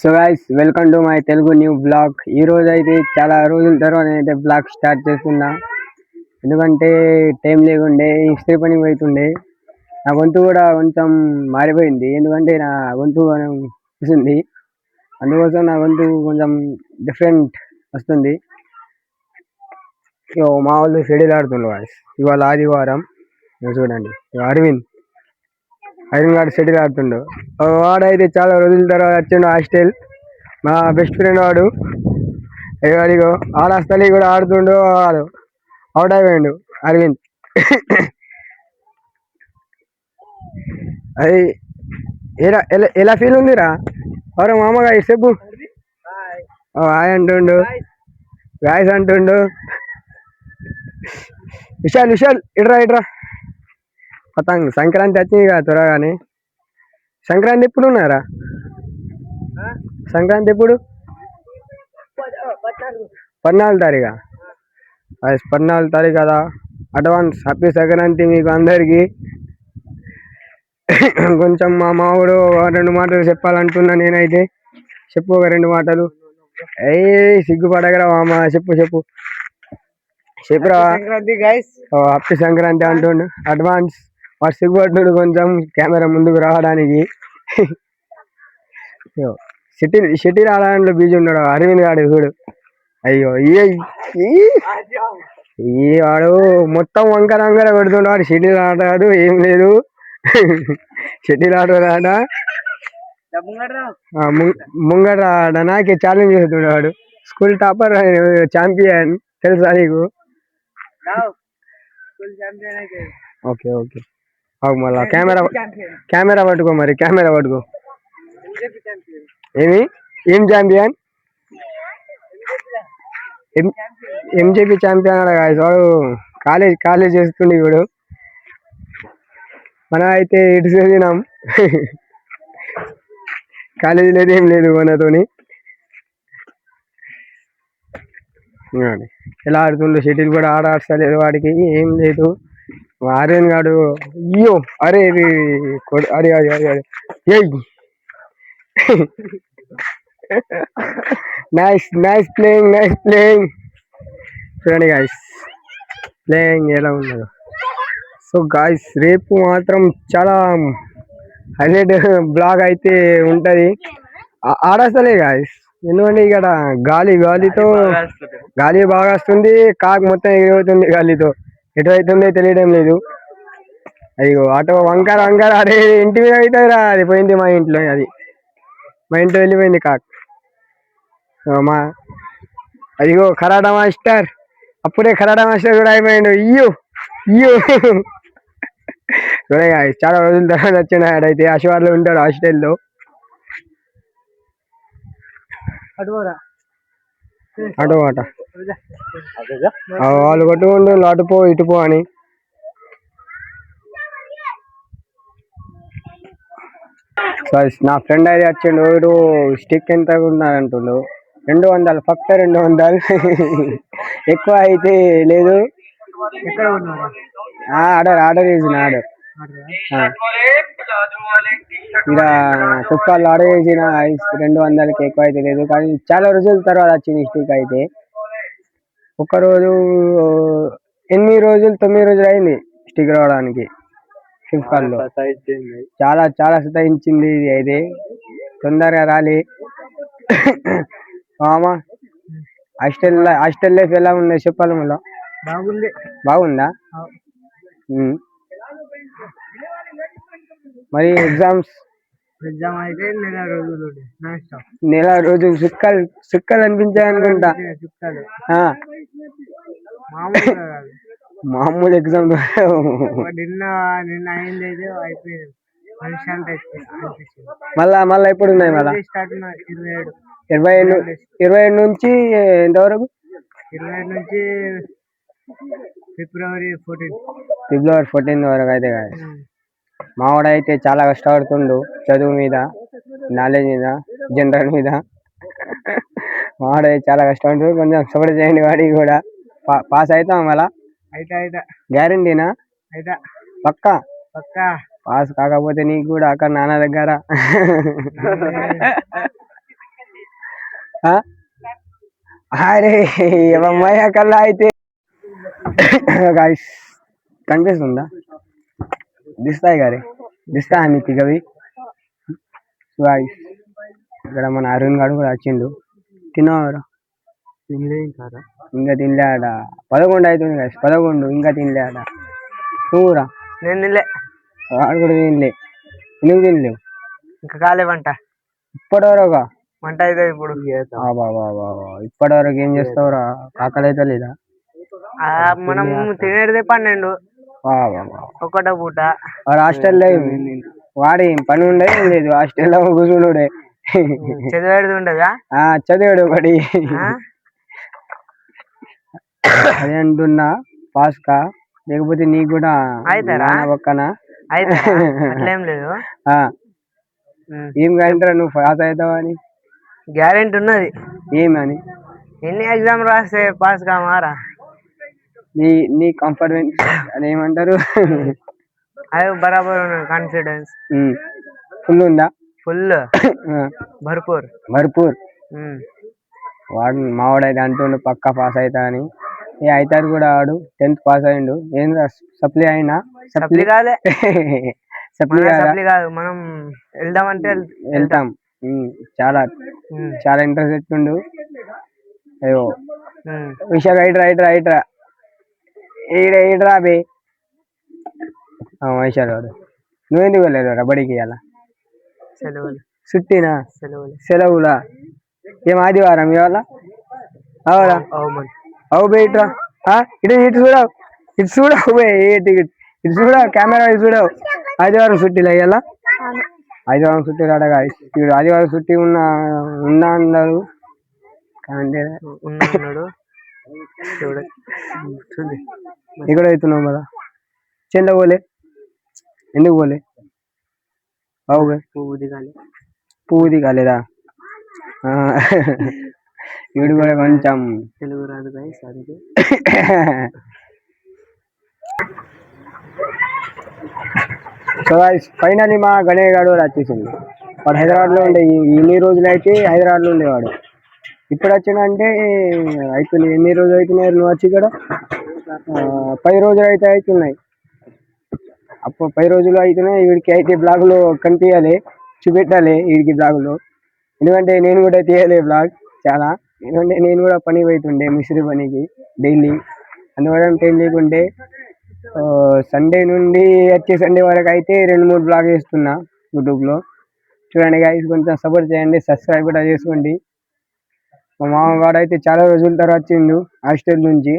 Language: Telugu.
So guys welcome to my Telugu new blog. ఈ రోజు అయితే చాలా రోజుల తర్వాత అయితే బ్లాగ్ స్టార్ట్ చేస్తున్నా. ఎందుకంటే టైం లేకుండే ఇస్త్రీ పని పోతుండే. నా గొంతు కూడా కొంచెం మారిపోయింది. ఎందుకంటే నా గొంతు వస్తుంది, అందుకోసం నా గొంతు కొంచెం డిఫరెంట్ వస్తుంది. మా వాళ్ళు షెడ్యూల్ ఆడుతుండ్రు గాయస్. ఇవాళ ఆదివారం. చూడండి, అరవింద్ గారు షెటిల్ ఆడుతుండు. వాడైతే చాలా రోజుల తర్వాత వచ్చిండు హాస్టల్. మా బెస్ట్ ఫ్రెండ్ వాడు. అడిగో ఆడ స్థలి కూడా ఆడుతుండు. వాడు అవుట్ అయిపోయిండు అరవింద్. అది ఎలా ఎలా ఎలా ఫీల్ ఉందిరా? ఎవరో మామగా చెప్పు. హాయ్ అంటుండు, గాయస్ అంటుండు. విశాల్ ఇడ్రా పతంగ్. సంక్రాంతి వచ్చింది కదా త్వరగానే. సంక్రాంతి ఎప్పుడు ఉన్నారా? సంక్రాంతి ఎప్పుడు? 14 తారీఖా? 14 తారీఖు కదా. అడ్వాన్స్ హ్యాపీ సంక్రాంతి మీకు అందరికి. కొంచెం మా మావుడు 2 మాటలు చెప్పాలంటున్నా నేనైతే. చెప్పు, ఒక 2 మాటలు. సిగ్గుపడగరా మామ, చెప్పురా. హ్యాపీ సంక్రాంతి అంటుండు అడ్వాన్స్. వాడు సిగ్గుపడ్డాడు కొంచెం కెమెరా ముందుకు రావడానికి. షటిల్ ఆడడంలో బీజీ ఉన్నాడు అరవింద్ గాడు చూడు. అయ్యో ఈ వాడు మొత్తం వంకర పెడుతుండు. వాడు షటిల్ ఆడాడు, ఏం లేదు. షటిల్ ఆడాడ ముంగట నాకే ఛాలెంజ్ చేస్తుండే వాడు. స్కూల్ టాపర్, ఛాంపియన్, తెలుసా నీకు? ఓకే మళ్ళా కెమెరా పట్టుకో. మరి కెమెరా పట్టుకో. ఏం ఛాంపియన్? ఎంజేపీ ఛాంపియన్ అలా వాడు. కాలేజ్ చేస్తుండే ఇప్పుడు. మనం అయితే ఇటు చదివినాం. కాలేజీ లేదు, ఏం లేదు మనతోని. ఎలా ఆడుతుండు షటిల్ కూడా ఆడలేదు వాడికి, ఏం లేదు. ఆర్యన్ గాడు అయ్యో అరే అరే నైస్ ప్లేయింగ్. చూడండి గాయస్ ప్లేయింగ్ ఎలా ఉన్నదో. సో గాయస్ రేపు మాత్రం చాలా హైలైట్ బ్లాగ్ అయితే ఉంటది. ఆడస్తలే గాయస్, ఎందుకంటే ఇక్కడ గాలి బాగా వస్తుంది. కాకు మొత్తం ఎగిరిపోతుంది గాలితో. ఎటు అవుతుందో తెలియడం లేదు. అయ్యో ఆటో వంకర అరే ఇంటి మీద అవుతుందిరా. అది పోయింది మా ఇంట్లో. మా ఇంట్లో వెళ్ళిపోయింది కాకు. అదిగో కరాటా మాస్టర్. అప్పుడే కరాటా మాస్టర్ కూడా అయిపోయిండు. ఇయ్యో చాలా రోజుల తర్వాత వచ్చిన ఆడైతే. ఆశీర్వాద్లో ఉంటాడు హాస్టల్లో. అటు వాళ్ళు కొట్టుకుంటూ అటుపో ఇటుపో అని. నా ఫ్రెండ్ అయితే వచ్చిండు. స్టిక్ ఎంత ఉన్నారంటుండు? 200, పక్క 200. ఎక్కువ అయితే లేదు. ఆర్డర్ చేసిన ఇక కుక్కలు ఆర్డర్ చేసిన 200కి ఎక్కువ అయితే లేదు. కానీ చాలా రోజుల తర్వాత వచ్చింది స్టిక్ అయితే. ఒక్కరోజు 8 రోజులు 9 రోజులు అయింది స్టిక్ రావడానికి. ఫ్లిప్కార్ట్లో చాలా సతాయించింది ఇది అయితే. తొందరగా రాలి. మామ హాస్టల్ లైఫ్ ఎలా ఉంది చెప్పాలి మళ్ళా? బాగుందా? మరి ఎగ్జామ్ అయితే నెల రోజులు సుక్కలు అనిపించాయి అనుకుంటా. మామూలు ఎగ్జామ్ మళ్ళా ఎప్పుడు ఉన్నాయి? మళ్ళా 27 నుంచి ఎంతవరకు? 27 నుంచి ఫిబ్రవరి 14 వరకు అయితే కాదు. మావాడైతే చాలా కష్టపడుతుండు చదువు మీద, నాలెడ్జ్ మీద, జనరల్ మీద. మావాడైతే చాలా కష్టపడుతుంది. కొంచెం సపోర్ట్ చేయండి వాడికి కూడా. పాస్ అవుతాం మళ్ళా? గ్యారంటీనా? పక్కా పాస్ కాకపోతే నీకు కూడా అక్కడ నాన్న దగ్గర అరే అమ్మాయి కల్లా అయితే గాయస్ కనిపిస్తుందా దిస్తాయి గారి దిస్తా మీకు కవి గాయస్ ఇక్కడ మన అరుణ్ గారు కూడా వచ్చిండు తిన్నావరా ఇంకా తినలే ఆడ 11 అవుతుంది గాయస్ 11 ఇంకా తినలే ఆడ నువ్వురా నేను తినలే వాడు కూడా తినలే నువ్వు తినలేవు ఇంకా కాలేవంట ఇప్పటి వరకు వంట అయితే ఇప్పుడు ఇప్పటి వరకు ఏం చేస్తావురా ఆకలి అయితే లేదా మనం తినేది 12 ఒకటో పూట హాస్టల్లో వాడి పని ఉండేది ఏం లేదు హాస్టల్లో కూర్చుండే చదివేది ఉండదా చదివాడు పడి అదే అంటున్నా పాస్ కా లేకపోతే నీకు కూడా పక్కన అట్లేం లేదు ఏం గ్యారెంటీ నువ్వు పాస్ అవుతావా అని గ్యారెంటీ ఉన్నది ఏమని ఎన్ని ఎగ్జామ్ రాస్తే పాస్ కామారా నీ కాన్ఫిడెన్స్ అని ఏమంటారు అదే బరాబర్ కాన్ఫిడెన్స్ ఫుల్ ఉందా ఫుల్ భర్పూర్ వాడు మావాడైతే అంటుండు పక్కా పాస్ అవుతా అని అవుతాడు కూడా వాడు 10th పాస్ అయ్యిండు ఏం సప్లీ అయినా సప్లీ కాలే సప్లీ కాదు మనం వెళ్దామంటే వెళ్తాం చాలా చాలా ఇంట్రెస్ట్ ఎట్టుండు అయ్యో విశాఖ రైట్రా ఈడ్రా బే వైశాఖ వాడు నువ్వెందుకు వెళ్ళారు బడికి అలా చుట్టినా సెలవులా ఏం ఆదివారం ఇవాళ అవురా అవు బే ఇట్రా ఇటు చూడవు బే ఏ టికెట్ ఇటు చూడవు కెమెరా ఇటు చూడవు ఆదివారం చుట్టీలు అయ్యాలా ఆదివారం చుట్టీ రాడగా ఆదివారం చుట్టీ ఉన్నా అన్నారు ఉన్నాడు ఇక్కడ అవుతున్నావు కదా చెంద పోలే ఎందుకు పోలే అవు పువ్వుది కాలేదా వీడు కూడా కొంచెం తెలుగు రాదు సో ఫైనల్లీ మా గణేష్ గారు వచ్చేసింది వాడు హైదరాబాద్లో ఉండే ఇన్ని రోజులు అయితే హైదరాబాద్లో ఉండేవాడు ఇప్పుడు వచ్చిందంటే అవుతుంది ఎన్ని రోజులు అవుతున్నాయి నువ్వు వచ్చి ఇక్కడ 10 రోజులు అయితే అవుతున్నాయి అప్పుడు 10 రోజులు అవుతున్నాయి వీడికి అయితే బ్లాగ్లో కనిపించాలి చూపెట్టాలి వీడికి బ్లాగ్లో ఎందుకంటే నేను కూడా తీయాలి బ్లాగ్ చాలా ఎందుకంటే నేను కూడా పని పోతుండే మిస్త్రీ పనికి డైలీ అందువల్ల టైం లేకుంటే సండే నుండి వచ్చే సండే వరకు అయితే 2-3 బ్లాగ్ వేస్తున్నా యూట్యూబ్లో చూడండి గైస్ కొంచెం సపోర్ట్ చేయండి సబ్స్క్రైబ్ కూడా చేసుకోండి మా మామగాడు అయితే చాలా రోజుల తర్వాత వచ్చిండు హాస్టల్ నుంచి